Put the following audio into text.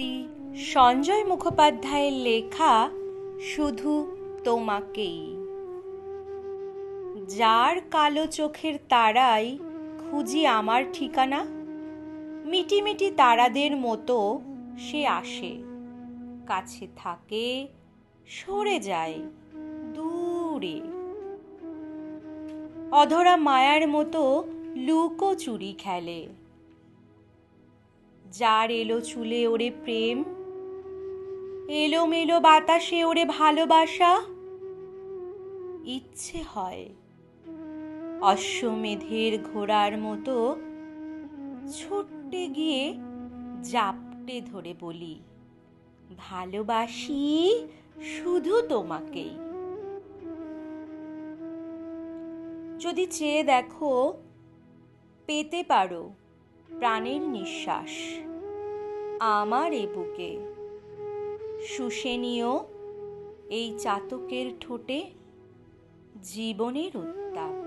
কবি সঞ্জয় মুখোপাধ্যায়ের লেখা শুধু তোমাকেই। যার কালো চোখের তারাই খুঁজি আমার ঠিকানা, মিটিমিটি তারাদের মতো সে আসে, কাছে থাকে, সরে যায় দূরে। অধরা মায়ার মতো লুকোচুরি খেলে। যার এলো চুলে ওরে প্রেম, এলোমেলো বাতাসে ওরে ভালোবাসা, ইচ্ছে হয় অশ্বমেধের ঘোড়ার মতো ছুটতে গিয়ে জাপটে ধরে বলি, ভালোবাসি শুধু তোমাকেই। যদি চেয়ে দেখো পেতে পারো প্রাণের নিঃশ্বাস আমার এ বুকে, শুষে নিও এই চাতকের ঠোঁটে জীবনের উত্তাপ।